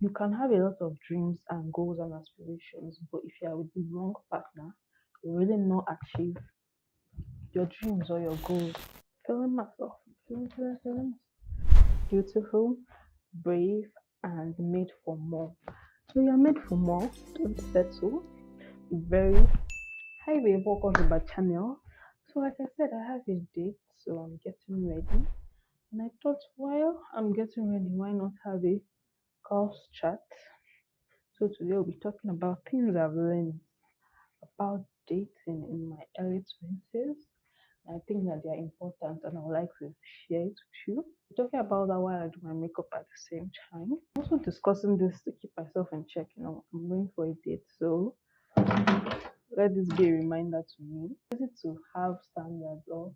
You can have a lot of dreams and goals and aspirations, but if you are with the wrong partner, you really not achieve your dreams or your goals. Feeling myself, feeling beautiful, brave, and made for more. So you're made for more. Don't settle. Be very hi babe, welcome to my channel. So like I said, I have a date, so I'm getting ready. And I thought while I'm getting ready, why not have a girls chat? So today we'll be talking about things I've learned about dating in my early 20s. I think that they are important and I would like to share it with you. We're talking about that while I do my makeup at the same time. I'm also discussing this to keep myself in check. I'm going for a date, so let this be a reminder to me. It's easy to have standards or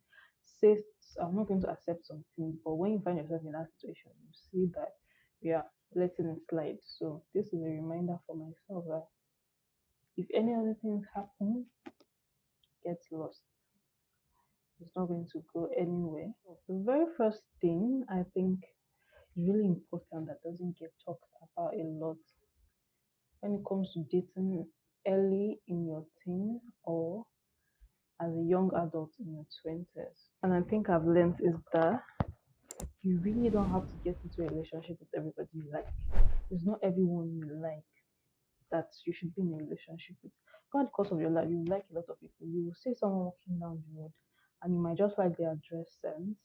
say I'm not going to accept something, but when you find yourself in that situation, you see that you are letting it slide. So this is a reminder for myself that if any other things happen, get lost. It's not going to go anywhere. The very first thing I think is really important that doesn't get talked about a lot when it comes to dating early in your teen or as a young adult in your 20s. And I think I've learned is that you really don't have to get into a relationship with everybody you like. It's not everyone you like that you should be in a relationship with. God, because of your life, you like a lot of people. You will see someone walking down the road and you might just like their dress sense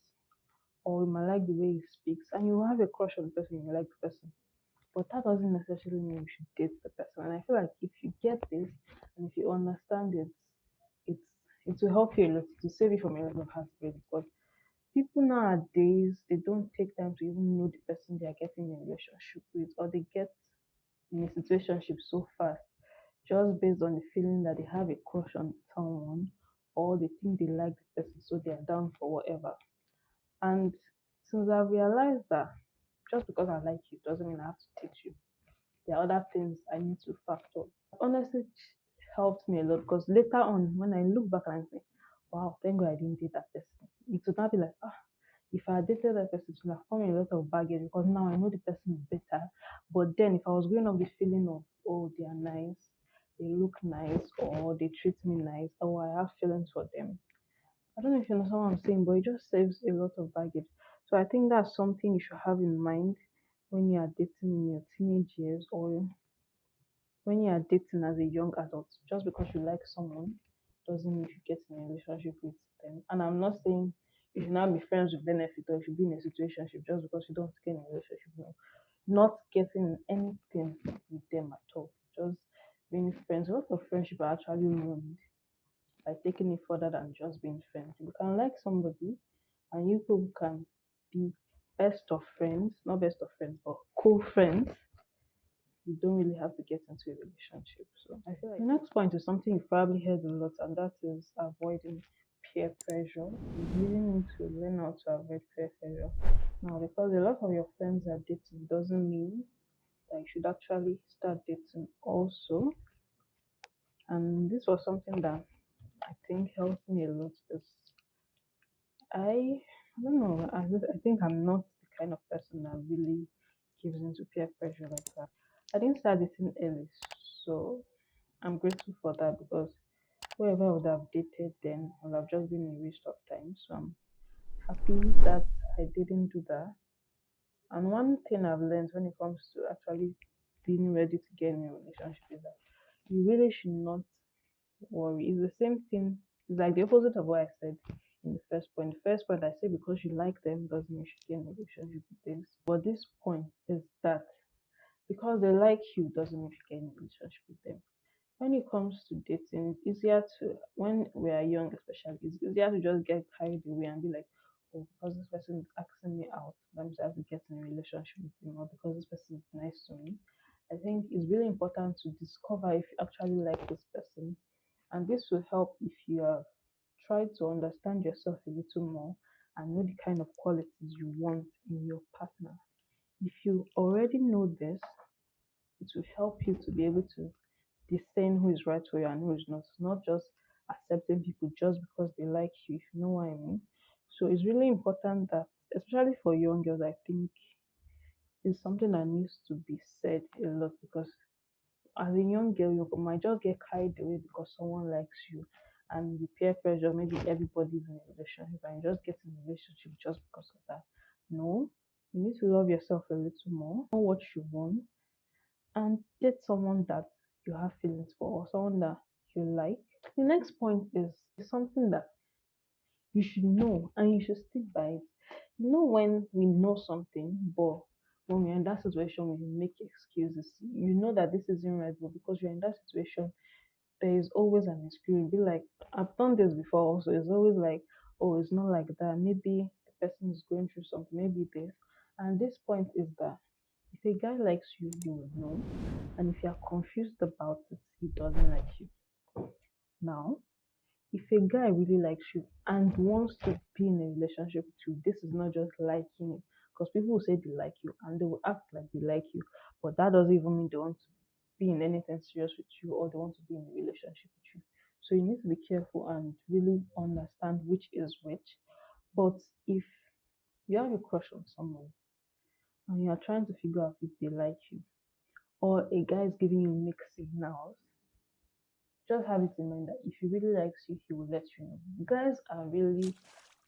or you might like the way he speaks and you will have a crush on the person, you like the person. But that doesn't necessarily mean you should date the person. And I feel like if you get this and if you understand it, it's it will help you a lot to save you from a lot of heartbreak because people nowadays they don't take time to even know the person they are getting in a relationship with or they get in a situationship so fast just based on the feeling that they have a crush on someone or they think they like the person so they are down for whatever. And since I've realized that just because I like you doesn't mean I have to teach you. There are other things I need to factor. Honestly, helped me a lot because later on, when I look back and I say, wow, thank God I didn't date that person. It would not be like, if I had dated that person, it would have come a lot of baggage because now I know the person is better. But then if I was going off the feeling of, oh, they are nice, they look nice, or they treat me nice, or I have feelings for them, I don't know if you understand what I'm saying, but it just saves a lot of baggage. So I think that's something you should have in mind when you are dating in your teenage years or when you are dating as a young adult. Just because you like someone doesn't mean you should get in a relationship with them. And I'm not saying you should not be friends with benefit or you should be in a situationship just because you don't get in a relationship. No. Not getting anything with them at all. Just being friends. A lot of friendship are actually ruined by taking it further than just being friends. You can like somebody and you people can be best of friends, not best of friends, but cool friends. You don't really have to get into a relationship. So I feel like the next point is something you've probably heard a lot, and that is avoiding peer pressure. You really need to learn how to avoid peer pressure. Now, because a lot of your friends are dating doesn't mean that you should actually start dating also. And this was something that I think helped me a lot because I don't know. I think I'm not the kind of person that really gives into peer pressure like that. I didn't start dating early, so I'm grateful for that because whoever I would have dated then would have just been a waste of time. So I'm happy that I didn't do that. And one thing I've learned when it comes to actually being ready to get in a relationship is that you really should not worry. It's the same thing. It's like the opposite of what I said in the first point. The first point I said because you like them doesn't mean you should get in a relationship with them. But this point is that because they like you doesn't mean you should get in a relationship with them. When it comes to dating, it's easier to when we are young especially, it's easier to just get carried away and be like, oh, because this person is asking me out, that means I have to get in a relationship with him, or because this person is nice to me. I think it's really important to discover if you actually like this person and this will help if you have tried to understand yourself a little more and know the kind of qualities you want in your partner. If you already know this, it will help you to be able to discern who is right for you and who is not. Not just accepting people just because they like you, if you know what I mean. So it's really important that, especially for young girls, I think It's something that needs to be said a lot because as a young girl, you might just get carried away because someone likes you, and the peer pressure, maybe everybody's in a relationship, and you just get in a relationship just because of that. No, you need to love yourself a little more, know what you want, and get someone that you have feelings for or someone that you like. The next point is something that you should know and you should stick by it. You know when we know something, but when we're in that situation, we make excuses. You know that this isn't right, but because you're in that situation, there is always an excuse. Be like, I've done this before also. It's always like, oh, it's not like that. Maybe the person is going through something, maybe this. And this point is that if a guy likes you, you will know. And if you're confused about it, he doesn't like you. Now, if a guy really likes you and wants to be in a relationship with you, this is not just liking you. Because people will say they like you and they will act like they like you, but that doesn't even mean they want to be in anything serious with you or they want to be in a relationship with you. So you need to be careful and really understand which is which. But if you have a crush on someone and you are trying to figure out if they like you, or a guy is giving you mixed signals, just have it in mind that if he really likes you, he will let you know. Guys are really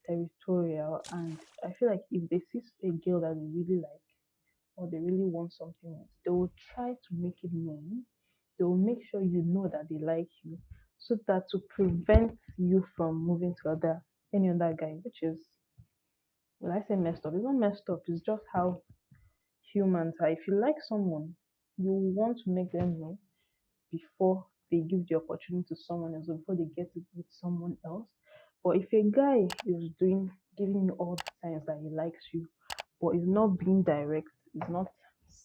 territorial, and I feel like if they see a girl that they really like or they really want something with, they will try to make it known. They will make sure you know that they like you, so that to prevent you from moving to any other guy, which is, will I say messed up? It's not messed up. It's just how humans are. If you like someone, you want to make them know before they give the opportunity to someone else or before they get it with someone else. But if a guy is giving you all the signs that he likes you, but is not being direct, is not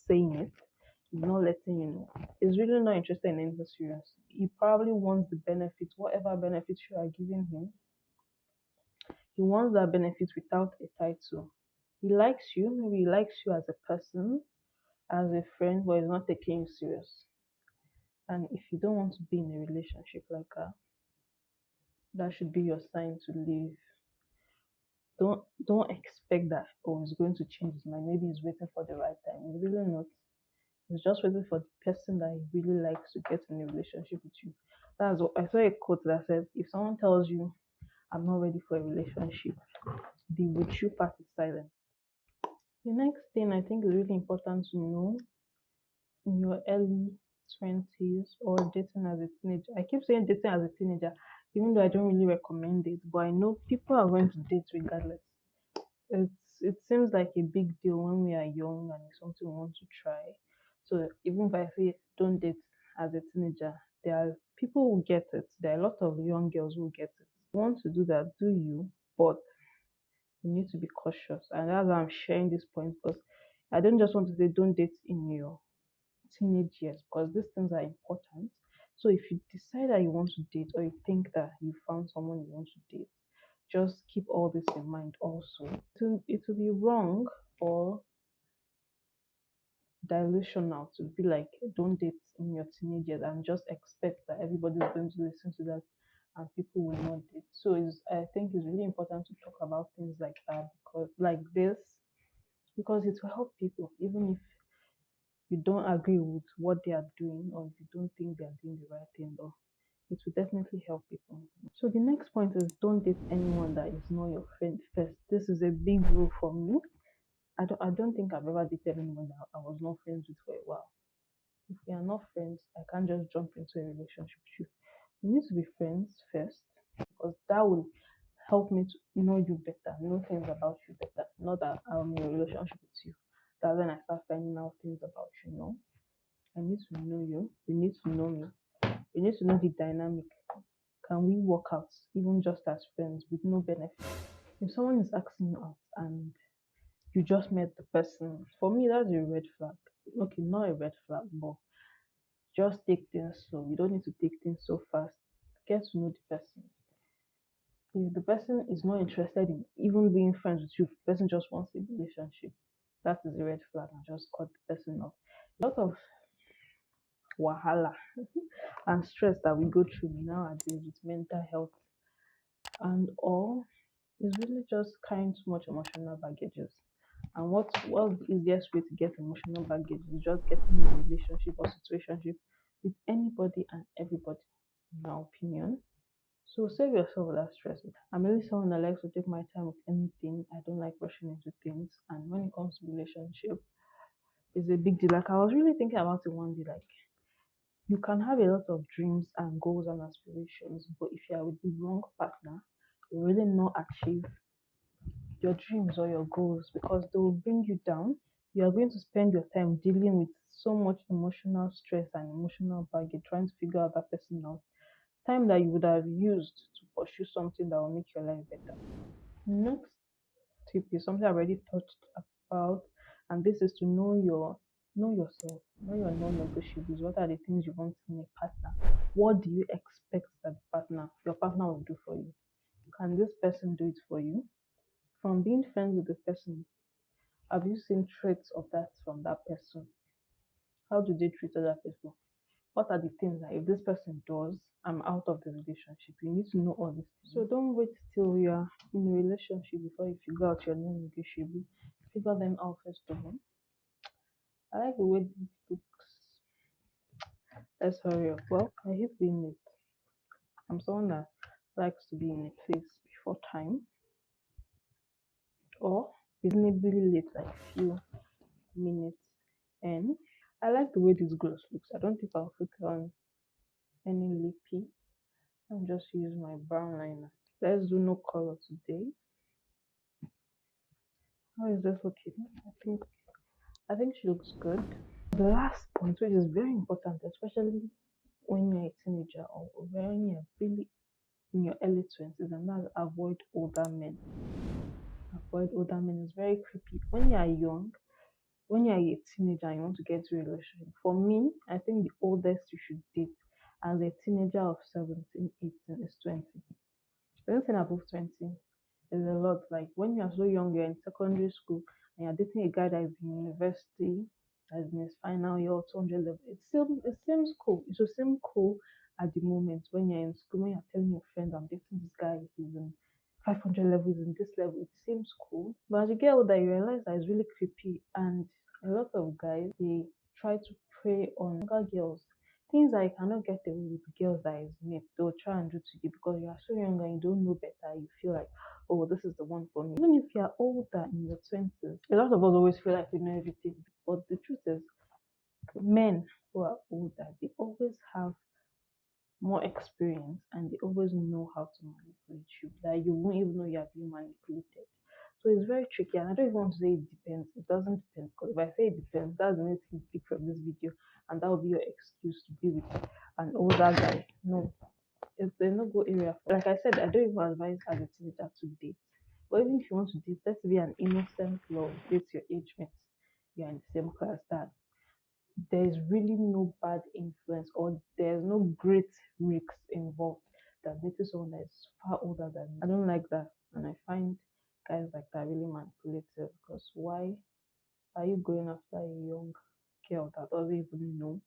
saying it, is not letting you know, is really not interested in anything serious. He probably wants the benefits, whatever benefits you are giving him. He wants that benefit without a title. He likes you, maybe he likes you as a person, as a friend, but he's not taking you serious. And if you don't want to be in a relationship like that should be your sign to leave. Don't expect that, oh, he's going to change his mind. Maybe he's waiting for the right time. He's really not. He's just waiting for the person that he really likes to get in a relationship with you. That's what I saw a quote that says, if someone tells you I'm not ready for a relationship, the with you part is silent. The next thing I think is really important to know in your early 20s or dating as a teenager. I keep saying dating as a teenager, even though I don't really recommend it, but I know people are going to date regardless. It seems like a big deal when we are young and it's something we want to try. So even if I say don't date as a teenager, there are people who get it. There are a lot of young girls who get it. You want to do that, do you? But you need to be cautious. And that's why I'm sharing this point because I don't just want to say don't date in your teenage years because these things are important. So if you decide that you want to date or you think that you found someone you want to date, just keep all this in mind also. It will be wrong or delusional to be like, don't date in your teenage years and just expect that everybody is going to listen to that and people will not date. So I think it's really important to talk about things like that because like this because it will help people even if you don't agree with what they are doing or if you don't think they are doing the right thing, though, it will definitely help people. So the next point is don't date anyone that is not your friend first. This is a big rule for me. I don't think I've ever dated anyone that I was not friends with for a while. If we are not friends, I can't just jump into a relationship with you. We need to be friends first because that will help me to know you better, know things about you better. Not that I'm in a relationship with you. That's when I start finding out things about you, no? I need to know you. You need to know me. You need to know the dynamic. Can we work out even just as friends with no benefit? If someone is asking you out and you just met the person, for me that's a red flag. Okay, not a red flag, but just take things slow. You don't need to take things so fast. Get to know the person. If the person is not interested in even being friends with you, if the person just wants a relationship, that is a red flag and just cut the person off. A lot of wahala and stress that we go through nowadays with mental health and all is really just carrying too much emotional baggages. And what's the easiest way to get emotional baggage is just getting in a relationship or situationship with anybody and everybody, in my opinion. So save yourself that stress. I'm really someone that likes to take my time with anything. I don't like rushing into things. And when it comes to relationship, it's a big deal. Like I was really thinking about it one day. Like you can have a lot of dreams and goals and aspirations, but if you are with the wrong partner, you really not achieve your dreams or your goals because they will bring you down. You are going to spend your time dealing with so much emotional stress and emotional baggage trying to figure out that person out. Time that you would have used to pursue something that will make your life better. Next tip is something I already touched about, and this is to know yourself, know your non-negotiables. What are the things you want in a partner? What do you expect that your partner will do for you? Can this person do it for you? From being friends with the person, have you seen traits of that from that person? How do they treat other people? What are the things that if this person does, I'm out of the relationship? You need to know all these things. So don't wait till you're in a relationship before you figure out your non-negotiable. Figure them out first of all. I like the way this looks. Let's hurry up. Well, I hate being late. I'm someone that likes to be in a place before time or reasonably late, like few minutes in. I like the way this gloss looks. I don't think I'll put on any lippy. I'm just use my brown liner. Let's do no color today. How is this looking? I think she looks good. The last point, which is very important, especially when you're a teenager or when you're really in your early 20s, and that's avoid older men. Avoid older men is very creepy. When you're young, when you're a teenager and you want to get to a relationship, for me, I think the oldest you should date as a teenager of 17, 18 is 20. Anything above 20 is a lot. Like when you're so young, you're in secondary school and you're dating a guy that is in university, that is in his final year or 200 level. It seems cool. It should seem cool at the moment when you're in school, when you're telling your friends, I'm dating this guy, he's in 500 levels in this level. It seems cool. But as you get older, you realize that it's really creepy. And a lot of guys, they try to prey on younger girls. Things that you cannot get away with girls that is mate, they'll try and do to you because you are so young and you don't know better. You feel like, oh, this is the one for me. Even if you are older in your 20s, a lot of us always feel like we know everything. But the truth is, men who are older, they always have more experience and they always know how to manipulate you. That you won't even know you are being manipulated. So it's very tricky, and I don't even want to say it depends. It doesn't depend because if I say it depends, that's the only thing you pick from this video, and that will be your excuse to be with an older guy. No, it's a no go area. Like I said, I don't even advise as a teenager to date. But even if you want to date, let's be an innocent love, date your age mates. You're in the same class that there's really no bad influence or there's no great risks involved than dating someone that is far older than me. I don't like that, and I find guys like that really manipulative because why are you going after a young girl that doesn't even know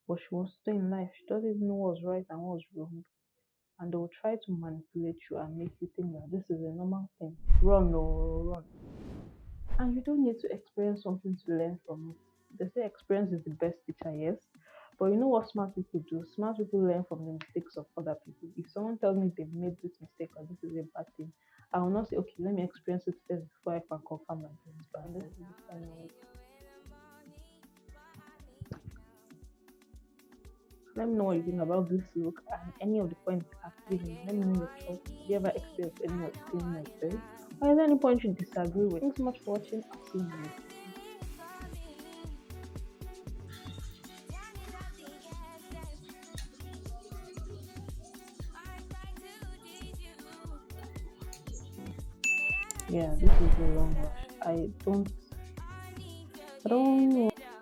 what she wants to do in life? She doesn't even know what's right and what's wrong, and they will try to manipulate you and make you think that this is a normal thing. Run or run. And you don't need to experience something to learn from it. They say experience is the best teacher, yes. But you know what smart people do? Smart people learn from the mistakes of other people. If someone tells me they've made this mistake or this is a bad thing, I will not say, okay, let me experience it first before I can confirm that this is bad. This is the final. Let me know what you think about this look and any of the points I've given. Let me know your thoughts. Have you ever experienced any of the things like this? Or is there any point you disagree with? Thanks so much for watching. I'll see you next. Yeah, this is a long rush. I don't know